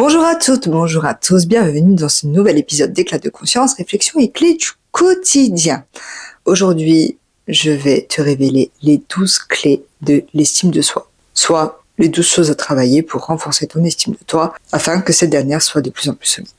Bonjour à toutes, bonjour à tous, bienvenue dans ce nouvel épisode d'Éclat de conscience, réflexion et clés du quotidien. Aujourd'hui, je vais te révéler les 12 clés de l'estime de soi, soit les 12 choses à travailler pour renforcer ton estime de toi, afin que cette dernière soit de plus en plus solide.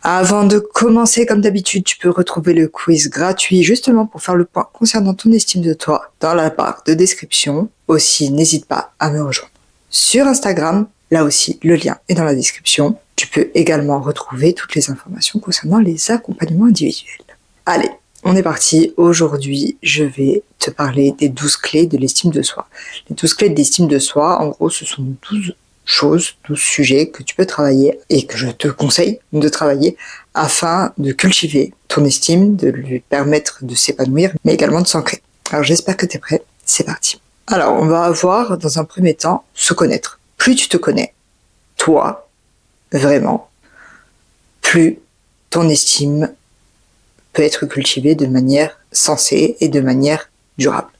Avant de commencer, comme d'habitude, tu peux retrouver le quiz gratuit justement pour faire le point concernant ton estime de toi dans la barre de description. Aussi, n'hésite pas à me rejoindre sur Instagram. Là aussi, le lien est dans la description. Tu peux également retrouver toutes les informations concernant les accompagnements individuels. Allez, on est parti. Aujourd'hui, je vais te parler des 12 clés de l'estime de soi. Les 12 clés de l'estime de soi, en gros, ce sont 12 sujets que tu peux travailler et que je te conseille de travailler afin de cultiver ton estime, de lui permettre de s'épanouir, mais également de s'ancrer. Alors j'espère que tu es prêt, c'est parti. Alors on va voir dans un premier temps se connaître. Plus tu te connais, toi, vraiment, plus ton estime peut être cultivée de manière sensée et de manière durable.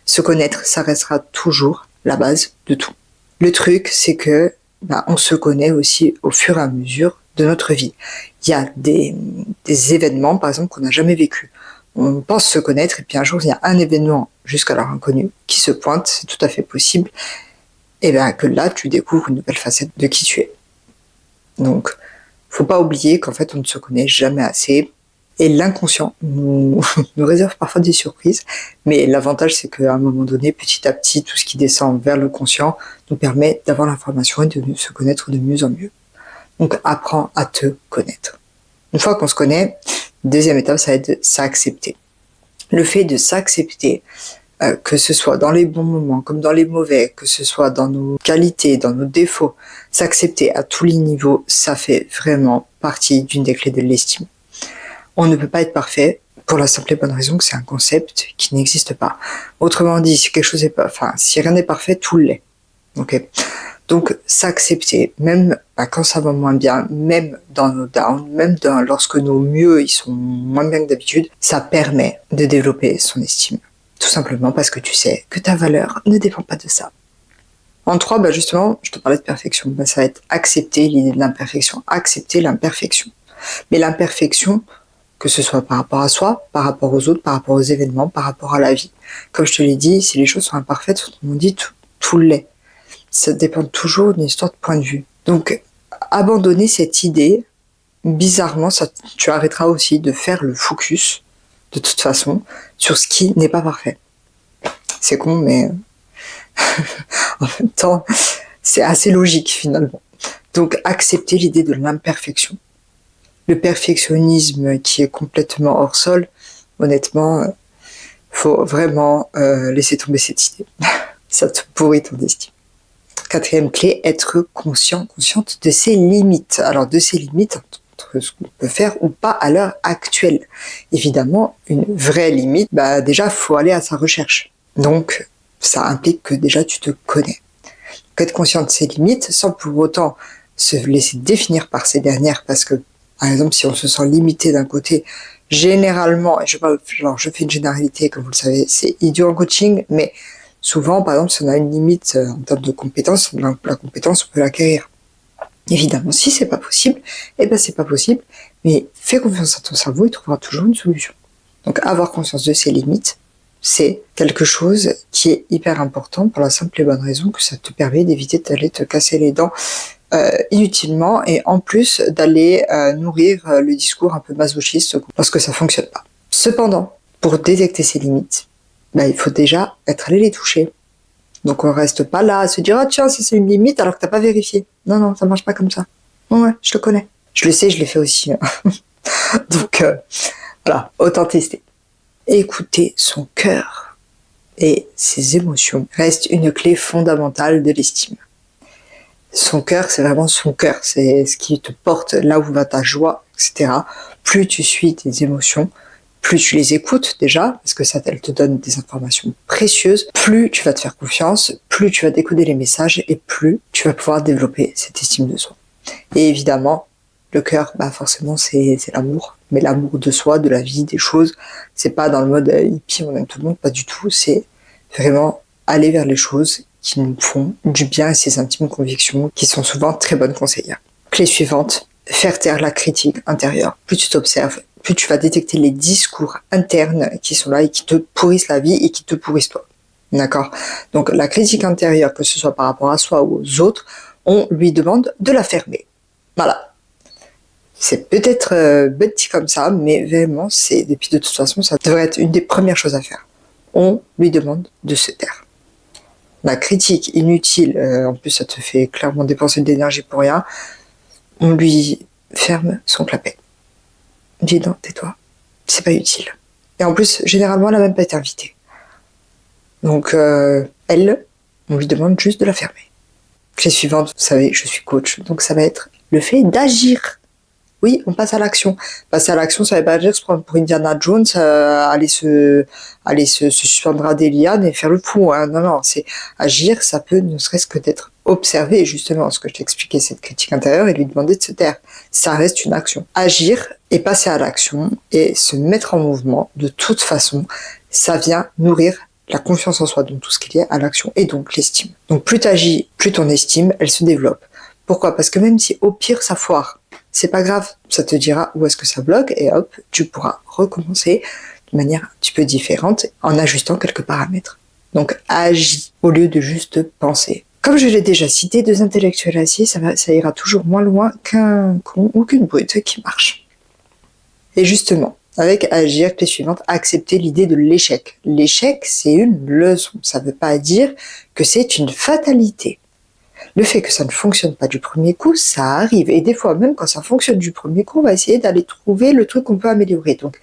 Se connaître, ça restera toujours la base de tout. Le truc, c'est que on se connaît aussi au fur et à mesure de notre vie. Il y a des événements, par exemple, qu'on n'a jamais vécu. On pense se connaître, et puis un jour, il y a un événement jusqu'alors inconnu qui se pointe, c'est tout à fait possible, et que là, tu découvres une nouvelle facette de qui tu es. Donc, faut pas oublier qu'en fait, on ne se connaît jamais assez, et l'inconscient nous réserve parfois des surprises, mais l'avantage c'est qu'à un moment donné, petit à petit, tout ce qui descend vers le conscient nous permet d'avoir l'information et de se connaître de mieux en mieux. Donc apprends à te connaître. Une fois qu'on se connaît, deuxième étape, ça va être de s'accepter. Le fait de s'accepter, que ce soit dans les bons moments comme dans les mauvais, que ce soit dans nos qualités, dans nos défauts, s'accepter à tous les niveaux, ça fait vraiment partie d'une des clés de l'estime. On ne peut pas être parfait pour la simple et bonne raison que c'est un concept qui n'existe pas. Autrement dit, si quelque chose est pas, si rien n'est parfait, tout l'est. Okay. Donc, s'accepter, même quand ça va moins bien, même dans nos downs, même lorsque nos mieux ils sont moins bien que d'habitude, ça permet de développer son estime. Tout simplement parce que tu sais que ta valeur ne dépend pas de ça. En 3, justement, je te parlais de perfection. Ça va être accepter l'idée de l'imperfection, accepter l'imperfection. Mais l'imperfection, que ce soit par rapport à soi, par rapport aux autres, par rapport aux événements, par rapport à la vie. Comme je te l'ai dit, si les choses sont imparfaites, on dit tout l'est. Ça dépend toujours d'une histoire de point de vue. Donc, abandonner cette idée, bizarrement, tu arrêteras aussi de faire le focus, de toute façon, sur ce qui n'est pas parfait. C'est con, mais en même temps, c'est assez logique finalement. Donc, accepter l'idée de l'imperfection. Le perfectionnisme qui est complètement hors sol, honnêtement, faut vraiment laisser tomber cette idée. Ça te pourrit ton estime. 4e clé, être consciente de ses limites. Alors de ses limites, entre ce qu'on peut faire ou pas à l'heure actuelle. Évidemment, une vraie limite, déjà, faut aller à sa recherche. Donc, ça implique que déjà tu te connais. Donc, être conscient de ses limites, sans pour autant se laisser définir par ces dernières, parce que par exemple, si on se sent limité d'un côté, généralement, je fais une généralité, comme vous le savez, c'est idiot en coaching, mais souvent, par exemple, si on a une limite en termes de compétences, la compétence, on peut l'acquérir. Évidemment, si c'est pas possible, c'est pas possible, mais fais confiance à ton cerveau, il trouvera toujours une solution. Donc, avoir conscience de ses limites, c'est quelque chose qui est hyper important pour la simple et bonne raison que ça te permet d'éviter d'aller te casser les dents inutilement, et en plus d'aller nourrir le discours un peu masochiste lorsque ça fonctionne pas. Cependant, pour détecter ses limites, il faut déjà être allé les toucher. Donc on reste pas là à se dire tiens, ça c'est une limite alors que t'as pas vérifié. Non, ça marche pas comme ça. Ouais, je te connais. Je le sais, je l'ai fait aussi. Donc voilà, autant tester. Écouter son cœur et ses émotions reste une clé fondamentale de l'estime. Son cœur, c'est vraiment son cœur, c'est ce qui te porte là où va ta joie, etc. Plus tu suis tes émotions, plus tu les écoutes déjà, parce que ça, elle te donne des informations précieuses, plus tu vas te faire confiance, plus tu vas décoder les messages, et plus tu vas pouvoir développer cette estime de soi. Et évidemment, le cœur, forcément, c'est l'amour, mais l'amour de soi, de la vie, des choses, c'est pas dans le mode hippie, on aime tout le monde, pas du tout, c'est Vraiment, aller vers les choses qui nous font du bien à ses intimes convictions, qui sont souvent très bonnes conseillères. Clé suivante, faire taire la critique intérieure. Plus tu t'observes, plus tu vas détecter les discours internes qui sont là et qui te pourrissent la vie et qui te pourrissent toi. D'accord? Donc la critique intérieure, que ce soit par rapport à soi ou aux autres, on lui demande de la fermer. Voilà. C'est peut-être bête dit comme ça, mais vraiment, et puis de toute façon, ça devrait être une des premières choses à faire. On lui demande de se taire. La critique inutile, en plus ça te fait clairement dépenser de l'énergie pour rien, on lui ferme son clapet. On dit non, tais-toi, c'est pas utile. Et en plus, généralement, elle n'a même pas été invitée. Donc, elle, on lui demande juste de la fermer. Clé suivante, vous savez, je suis coach, donc ça va être le fait d'agir. Oui, on passe à l'action. Passer à l'action, ça veut pas dire se prendre pour Indiana Jones, aller se suspendre à des lianes et faire le fou. Hein. Non, c'est agir, ça peut ne serait-ce que d'être observé, justement, ce que je t'expliquais, cette critique intérieure, et lui demander de se taire. Ça reste une action. Agir et passer à l'action et se mettre en mouvement, de toute façon, ça vient nourrir la confiance en soi, donc tout ce qui est lié à l'action, et donc l'estime. Donc plus t'agis, plus ton estime, elle se développe. Pourquoi ? Parce que même si au pire ça foire, c'est pas grave, ça te dira où est-ce que ça bloque, et hop, tu pourras recommencer de manière un petit peu différente, en ajustant quelques paramètres. Donc agis, au lieu de juste penser. Comme je l'ai déjà cité, 2 intellectuels assis, ça ira toujours moins loin qu'un con ou qu'une brute qui marche. Et justement, avec agir, clé suivante, accepter l'idée de l'échec. L'échec, c'est une leçon. Ça ne veut pas dire que c'est une fatalité. Le fait que ça ne fonctionne pas du premier coup, ça arrive. Et des fois, même quand ça fonctionne du premier coup, on va essayer d'aller trouver le truc qu'on peut améliorer. Donc,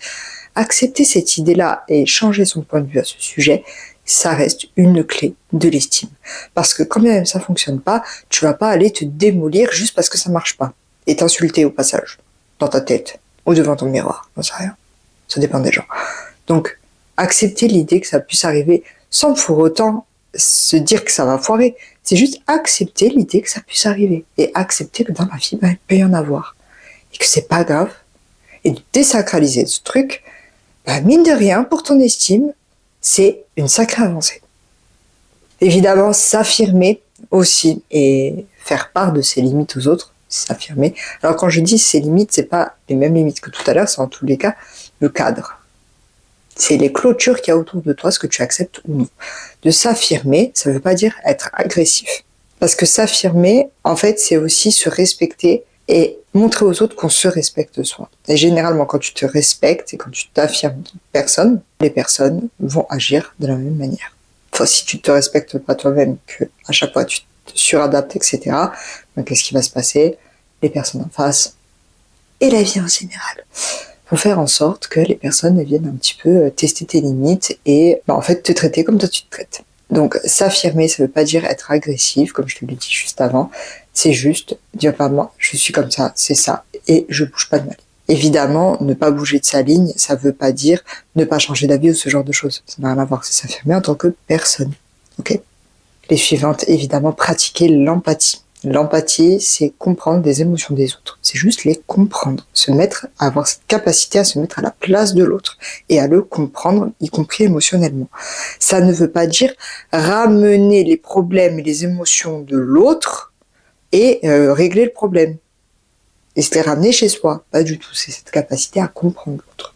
accepter cette idée-là et changer son point de vue à ce sujet, ça reste une clé de l'estime. Parce que quand même ça fonctionne pas, tu vas pas aller te démolir juste parce que ça marche pas. Et t'insulter au passage, dans ta tête, ou devant ton miroir, j'en sais rien. Ça dépend des gens. Donc, accepter l'idée que ça puisse arriver sans pour autant se dire que ça va foirer. C'est juste accepter l'idée que ça puisse arriver. Et accepter que dans la vie, il peut y en avoir. Et que c'est pas grave. Et de désacraliser ce truc, mine de rien, pour ton estime, c'est une sacrée avancée. Évidemment, s'affirmer aussi et faire part de ses limites aux autres, s'affirmer. Alors quand je dis ses limites, c'est pas les mêmes limites que tout à l'heure, c'est en tous les cas le cadre. C'est les clôtures qu'il y a autour de toi, ce que tu acceptes ou non. De s'affirmer, ça veut pas dire être agressif. Parce que s'affirmer, en fait, c'est aussi se respecter et montrer aux autres qu'on se respecte soi. Et généralement, quand tu te respectes et quand tu t'affirmes personne, les personnes vont agir de la même manière. Enfin, si tu te respectes pas toi-même, que à chaque fois tu te suradaptes, etc., qu'est-ce qui va se passer ? Les personnes en face et la vie en général vont faire en sorte que les personnes viennent un petit peu tester tes limites et en fait te traiter comme toi tu te traites. Donc s'affirmer, ça veut pas dire être agressif, comme je te l'ai dit juste avant, c'est juste dire moi, je suis comme ça, c'est ça, et je bouge pas de ma ligne. Évidemment, ne pas bouger de sa ligne, ça veut pas dire ne pas changer d'avis ou ce genre de choses. Ça n'a rien à voir, c'est s'affirmer en tant que personne. Ok ? Les suivantes, évidemment, pratiquer l'empathie. L'empathie, c'est comprendre les émotions des autres. C'est juste les comprendre. Avoir cette capacité à se mettre à la place de l'autre et à le comprendre, y compris émotionnellement. Ça ne veut pas dire ramener les problèmes et les émotions de l'autre et régler le problème. Et se les ramener chez soi. Pas du tout. C'est cette capacité à comprendre l'autre.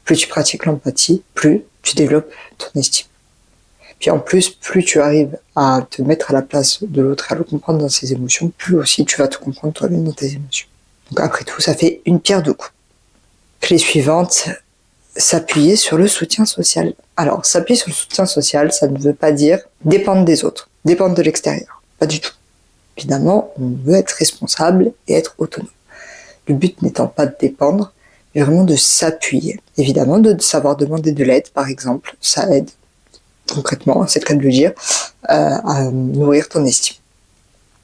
Plus tu pratiques l'empathie, plus tu développes ton estime. Puis en plus, plus tu arrives à te mettre à la place de l'autre, à le comprendre dans ses émotions, plus aussi tu vas te comprendre toi-même dans tes émotions. Donc après tout, ça fait une pierre deux coups. Clé suivante, s'appuyer sur le soutien social. Alors, s'appuyer sur le soutien social, ça ne veut pas dire dépendre des autres, dépendre de l'extérieur. Pas du tout. Évidemment, on veut être responsable et être autonome. Le but n'étant pas de dépendre, mais vraiment de s'appuyer. Évidemment, de savoir demander de l'aide, par exemple, ça aide. Concrètement, c'est le cas de le dire, à nourrir ton estime.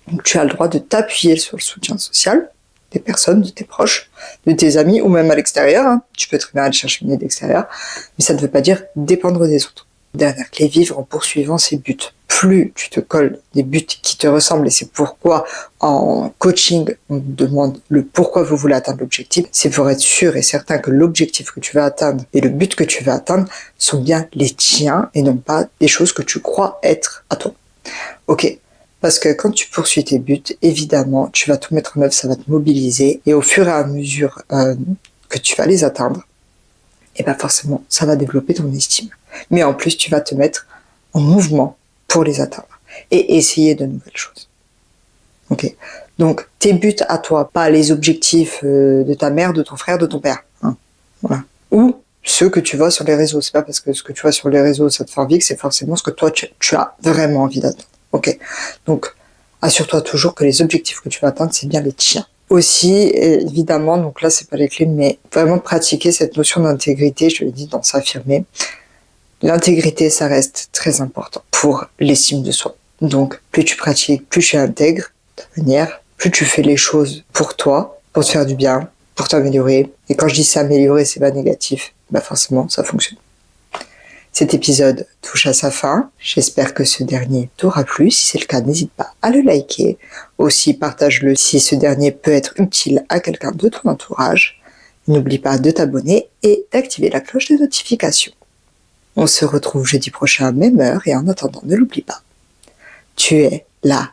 Donc tu as le droit de t'appuyer sur le soutien social des personnes, de tes proches, de tes amis ou même à l'extérieur. Hein. Tu peux très bien aller chercher une aide extérieure, mais ça ne veut pas dire dépendre des autres. Dernière clé, vivre en poursuivant ses buts. plus tu te colles des buts qui te ressemblent, et c'est pourquoi en coaching, on demande le pourquoi vous voulez atteindre l'objectif. C'est pour être sûr et certain que l'objectif que tu vas atteindre et le but que tu vas atteindre sont bien les tiens et non pas des choses que tu crois être à toi. Ok. Parce que quand tu poursuis tes buts, évidemment, tu vas tout mettre en œuvre, ça va te mobiliser, et au fur et à mesure que tu vas les atteindre, et ben forcément, ça va développer ton estime. Mais en plus, tu vas te mettre en mouvement pour les atteindre et essayer de nouvelles choses. Ok. Donc, tes buts à toi, pas les objectifs de ta mère, de ton frère, de ton père. Hein. Voilà. Ou ceux que tu vois sur les réseaux. C'est pas parce que ce que tu vois sur les réseaux, ça te fait envie que c'est forcément ce que toi, tu as vraiment envie d'atteindre. Ok. Donc, assure-toi toujours que les objectifs que tu vas atteindre, c'est bien les tiens. Aussi, évidemment, donc là, c'est pas les clés, mais vraiment pratiquer cette notion d'intégrité, je l'ai dit, dans s'affirmer. L'intégrité, ça reste très important pour l'estime de soi. Donc, plus tu pratiques, plus tu intègres ta manière, plus tu fais les choses pour toi, pour te faire du bien, pour t'améliorer. Et quand je dis s'améliorer, c'est pas négatif, bah forcément, ça fonctionne. Cet épisode touche à sa fin. J'espère que ce dernier t'aura plu. Si c'est le cas, n'hésite pas à le liker. Aussi, partage-le si ce dernier peut être utile à quelqu'un de ton entourage. N'oublie pas de t'abonner et d'activer la cloche de notification. On se retrouve jeudi prochain à même heure et en attendant, ne l'oublie pas. Tu es là